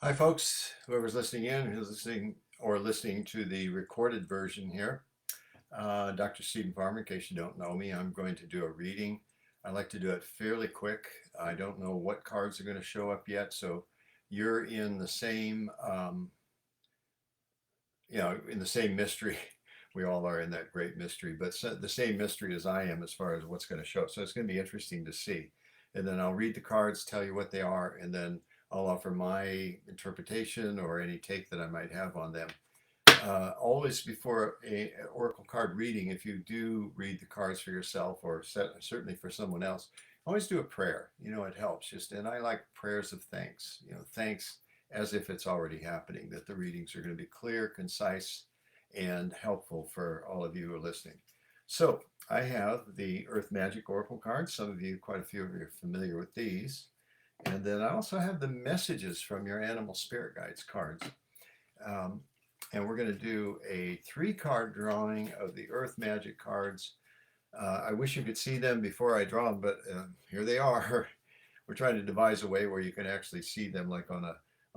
Hi, folks. Whoever's listening in, who's listening to the recorded version here. Dr. Stephen Farmer, in case you don't know me, I'm going to do a reading. I like to do it fairly quick. I don't know what cards are going to show up yet, so you're in the same, in the same mystery. We all are in that great mystery, but the same mystery as I am as far as what's going to show up. So it's going to be interesting to see. And then I'll read the cards, tell you what they are, and then I'll offer my interpretation or any take that I might have on them. Always before a oracle card reading, if you do read the cards for yourself or certainly for someone else, always do a prayer. It helps. And I like prayers of thanks. Thanks as if it's already happening. That the readings are going to be clear, concise, and helpful for all of you who are listening. So I have the Earth Magic Oracle cards. Some of you, quite a few of you, are familiar with these. And then I also have the messages from your animal spirit guides cards. And we're going to do a 3-card drawing of the Earth Magic cards. I wish you could see them before I draw them, but here they are. We're trying to devise a way where you can actually see them like on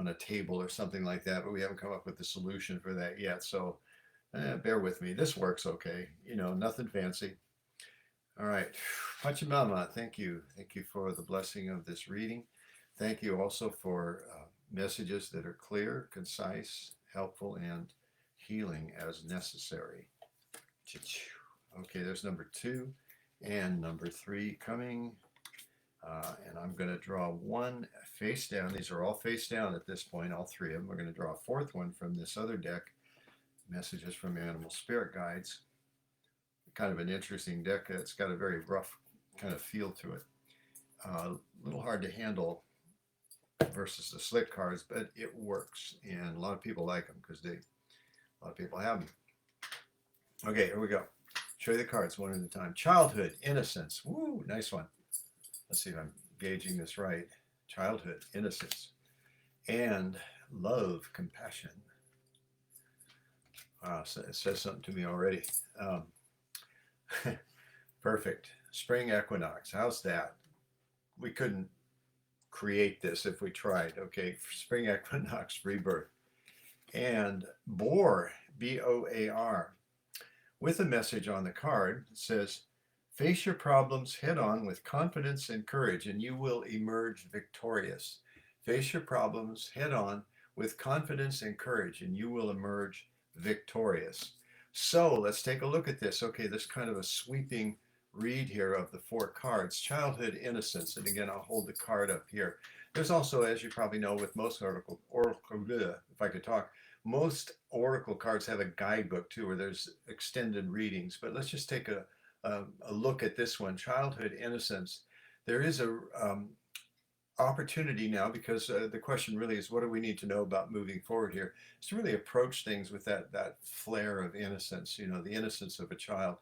a table or something like that, but we haven't come up with the solution for that yet. So bear with me. This works okay. Nothing fancy. All right. Pachamama, thank you. Thank you for the blessing of this reading. Thank you also for messages that are clear, concise, helpful, and healing as necessary. Okay, there's number 2 and number 3 coming. And I'm going to draw one face down. These are all face down at this point, all 3 of them. We're going to draw a 4th one from this other deck, messages from animal spirit guides. Kind of an interesting deck. It's got a very rough kind of feel to it. A little hard to handle versus the slick cards, but it works, and a lot of people like them because a lot of people have them. Okay, here we go. Show you the cards one at a time. Childhood, innocence. Woo, nice one. Let's see if I'm gauging this right. Childhood, innocence, and love, compassion. Wow, so it says something to me already. Perfect. Spring equinox. How's that? We couldn't create this if we tried. Okay, spring equinox, rebirth. And Boar, B-O-A-R, with a message on the card. It says, face your problems head on with confidence and courage, and you will emerge victorious. Face your problems head on with confidence and courage, and you will emerge victorious. So let's take a look at this. Okay, this kind of a sweeping read here of the 4 cards. Childhood, innocence, and again, I'll hold the card up here. There's also, as you probably know, with most oracle, if I could talk, most oracle cards have a guidebook too, where there's extended readings. But let's just take a look at this one, childhood, innocence. There is a opportunity now, because the question really is, what do we need to know about moving forward here? Is to really approach things with that flair of innocence, the innocence of a child.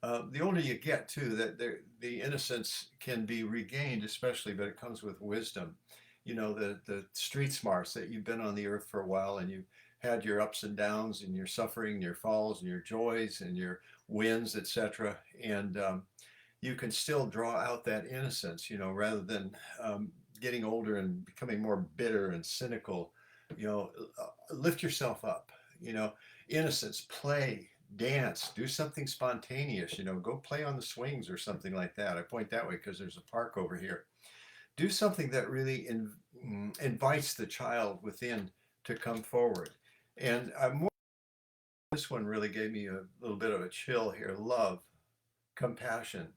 The older you get too, that the innocence can be regained, especially, but it comes with wisdom. The street smarts that you've been on the earth for a while, and you've had your ups and downs and your suffering, your falls and your joys and your wins, etc. And you can still draw out that innocence, rather than getting older and becoming more bitter and cynical. Lift yourself up. Innocence, play, dance, do something spontaneous. Go play on the swings or something like that. I point that way because there's a park over here. Do something that really invites the child within to come forward. And this one really gave me a little bit of a chill here. Love, compassion.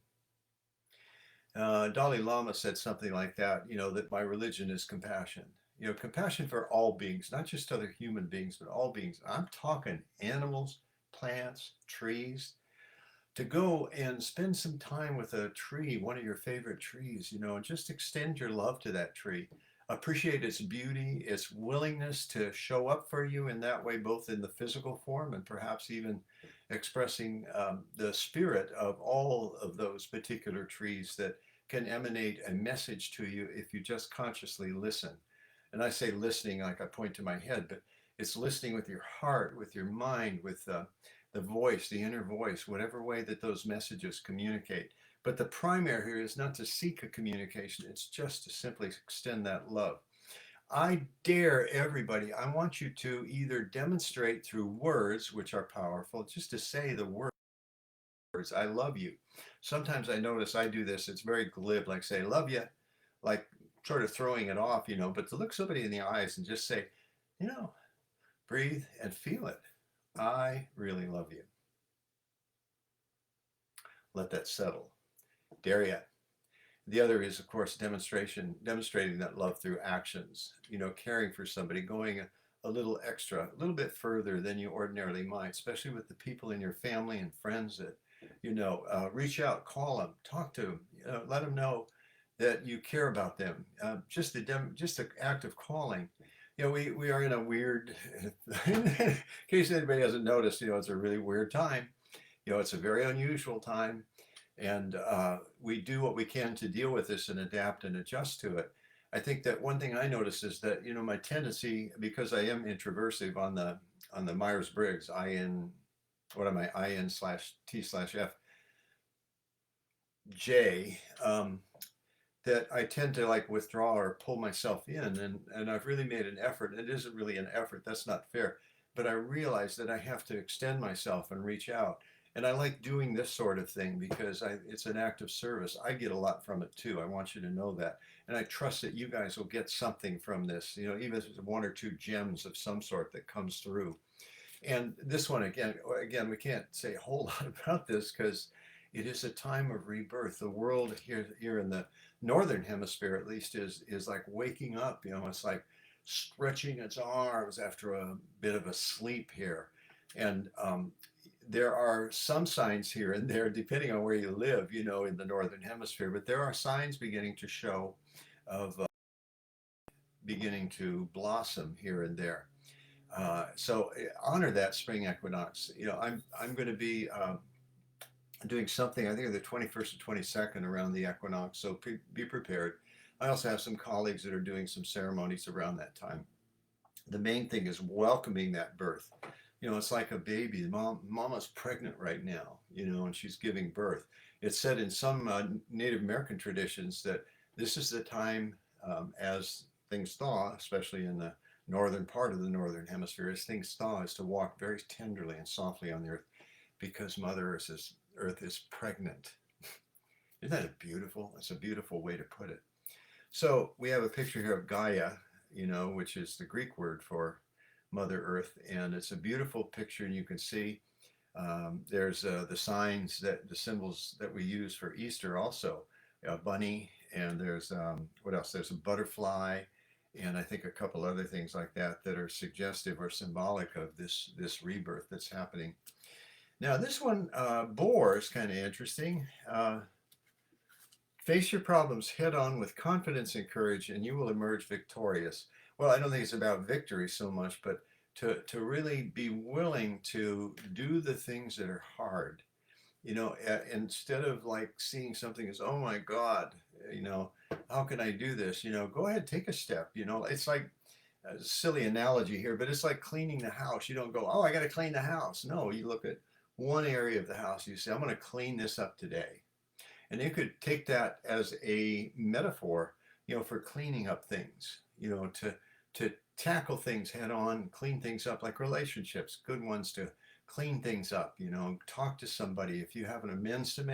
Dalai Lama said something like that, that my religion is compassion. Compassion for all beings, not just other human beings, but all beings. I'm talking animals, plants, trees. To go and spend some time with a tree, one of your favorite trees, and just extend your love to that tree. Appreciate its beauty, its willingness to show up for you in that way, both in the physical form and perhaps even expressing the spirit of all of those particular trees that can emanate a message to you if you just consciously listen. And I say listening like I point to my head, but it's listening with your heart, with your mind, with the voice, the inner voice, whatever way that those messages communicate. But the primary here is not to seek a communication, it's just to simply extend that love. I dare everybody, I want you to either demonstrate through words, which are powerful, just to say the words, I love you. Sometimes I notice I do this, it's very glib, like say, love you, like sort of throwing it off, but to look somebody in the eyes and just say, you know, breathe and feel it. I really love you. Let that settle. Dare ya. The other is, of course, demonstrating that love through actions, caring for somebody, going a little extra, a little bit further than you ordinarily might, especially with the people in your family and friends that, reach out, call them, talk to them, let them know that you care about them. Just the act of calling. We are in a weird, in case anybody hasn't noticed, it's a really weird time. It's a very unusual time, and we do what we can to deal with this and adapt and adjust to it. I think that one thing I notice is that my tendency, because I am introversive on the Myers Briggs IN, what am I, IN/T/F J, that I tend to like withdraw or pull myself in, and I've really made an effort. It isn't really an effort, that's not fair, but I realize that I have to extend myself and reach out. And I like doing this sort of thing because it's an act of service. I get a lot from it too. I want you to know that. And I trust that you guys will get something from this, even if it's one or two gems of some sort that comes through. And this one, again, we can't say a whole lot about this because it is a time of rebirth. The world here in the northern hemisphere, at least, is like waking up. It's like stretching its arms after a bit of a sleep here, and there are some signs here and there, depending on where you live, in the northern hemisphere. But there are signs beginning to show of beginning to blossom here and there. So honor that spring equinox. I'm going to be doing something, I think, the 21st and 22nd around the equinox. So be prepared. I also have some colleagues that are doing some ceremonies around that time. The main thing is welcoming that birth. It's like a baby. Mama's pregnant right now, and she's giving birth. It's said in some Native American traditions that this is the time, as things thaw, especially in the northern part of the northern hemisphere, as things thaw, is to walk very tenderly and softly on the earth because Mother Earth is pregnant. Isn't that beautiful? It's a beautiful way to put it. So we have a picture here of Gaia, which is the Greek word for Mother Earth, and it's a beautiful picture. And you can see there's the signs, the symbols that we use for Easter, also a bunny, and there's what else? There's a butterfly, and I think a couple other things like that that are suggestive or symbolic of this rebirth that's happening. Now this one, boar, is kind of interesting. Face your problems head on with confidence and courage, and you will emerge victorious. Well, I don't think it's about victory so much, but to really be willing to do the things that are hard. Instead of like seeing something as, oh my God, how can I do this? Go ahead, take a step. It's like a silly analogy here, but it's like cleaning the house. You don't go, oh, I got to clean the house. No, you look at one area of the house. You say, I'm going to clean this up today. And you could take that as a metaphor, for cleaning up things, to tackle things head on, clean things up, like relationships, good ones, to clean things up, talk to somebody. If you have an amends to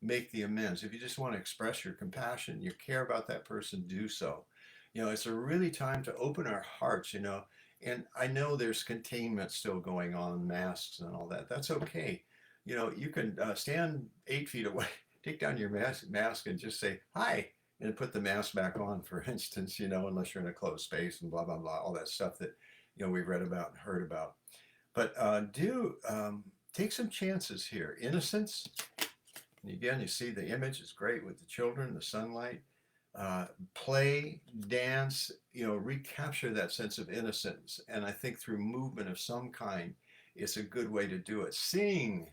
make the amends. If you just want to express your compassion, you care about that person, do so. It's a really time to open our hearts, and I know there's containment still going on, masks and all that. That's okay. You can stand 8 feet away, take down your mask and just say hi and put the mask back on, for instance, unless you're in a closed space and blah, blah, blah, all that stuff that, we've read about and heard about. But do take some chances here. Innocence. And again, you see the image is great with the children, the sunlight. Play, dance, recapture that sense of innocence. And I think through movement of some kind, it's a good way to do it. Sing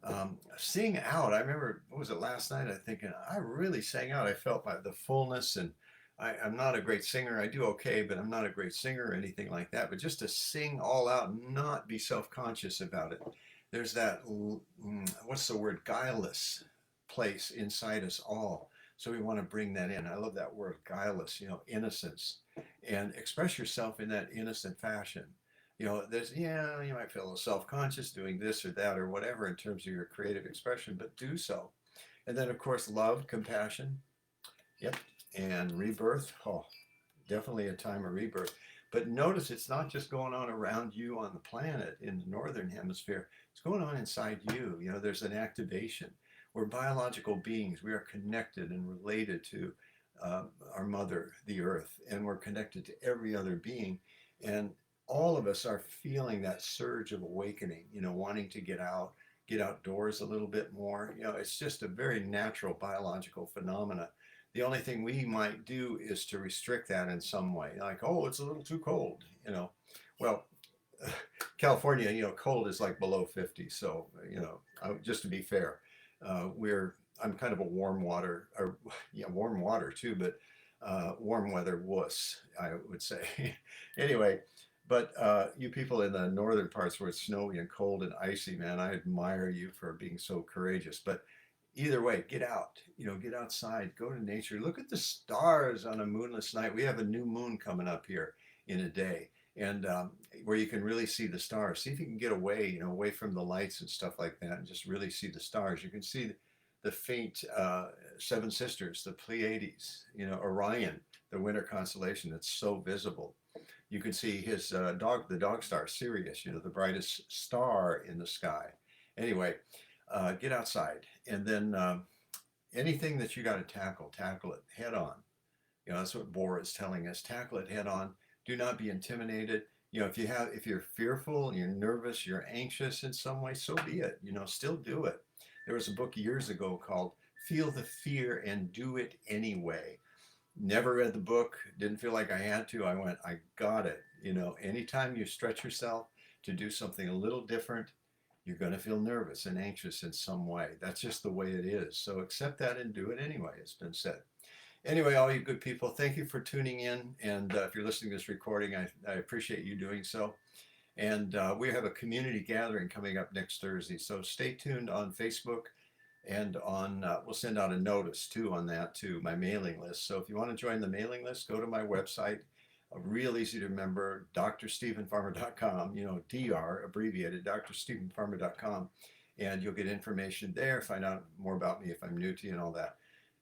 out. I remember, what was it, last night? I think I really sang out. I felt the fullness, and I'm not a great singer. I do okay, but I'm not a great singer or anything like that. But just to sing all out and not be self-conscious about it. There's that, what's the word, guileless place inside us all. So we want to bring that in. I love that word, guileless, innocence. and express yourself in that innocent fashion. You know, there's, yeah, you might feel a little self-conscious doing this or that or whatever in terms of your creative expression, but do so. And then, of course, love, compassion. Yep. And rebirth. Oh, definitely a time of rebirth. But notice it's not just going on around you on the planet in the northern hemisphere. It's going on inside you. You know, there's an activation. We're biological beings. We are connected and related to our mother, the earth, and we're connected to every other being. And all of us are feeling that surge of awakening, you know, wanting to get out, get outdoors a little bit more. You know, it's just a very natural biological phenomena. The only thing we might do is to restrict that in some way, like, oh, it's a little too cold, you know. Well, California, you know, cold is like below 50. So, you know, just to be fair, I'm kind of a warm water, or yeah, warm water too, but warm weather wuss, I would say. Anyway, but you people in the northern parts where it's snowy and cold and icy, man, I admire you for being so courageous. But either way, get out, you know, get outside, go to nature, look at the stars on a moonless night. We have a new moon coming up here in a day, and where you can really see the stars. See if you can get away, you know, away from the lights and stuff like that, and just really see the stars. You can see the faint seven sisters, the Pleiades, you know, Orion, the winter constellation that's so visible. You can see his the dog star, Sirius, you know, the brightest star in the sky. Anyway, get outside, and then anything that you got to tackle it head on. You know, that's what Bohr is telling us. Tackle it head on. Do not be intimidated. You know, if you're fearful, you're nervous, you're anxious in some way, so be it. You know, still do it. There was a book years ago called Feel the Fear and Do It Anyway. Never read the book, didn't feel like I had to. I went, I got it. You know, anytime you stretch yourself to do something a little different, you're going to feel nervous and anxious in some way. That's just the way it is. So accept that and do it anyway, it's been said. Anyway, all you good people, thank you for tuning in. And if you're listening to this recording, I appreciate you doing so. And we have a community gathering coming up next Thursday. So stay tuned on Facebook, and on we'll send out a notice too on that to my mailing list. So if you want to join the mailing list, go to my website. Real easy to remember, drstephenfarmer.com, you know, DR abbreviated, drstephenfarmer.com. And you'll get information there, find out more about me if I'm new to you and all that.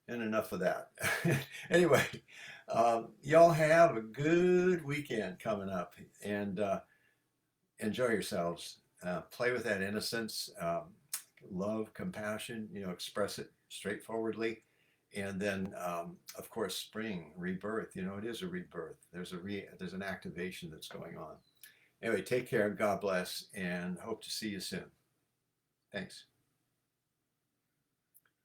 And enough of that. Anyway, y'all have a good weekend coming up, and enjoy yourselves. Play with that innocence, love, compassion, you know, express it straightforwardly. And then, of course, spring, rebirth, you know, it is a rebirth. There's an activation that's going on. Anyway, take care, God bless, and hope to see you soon. Thanks.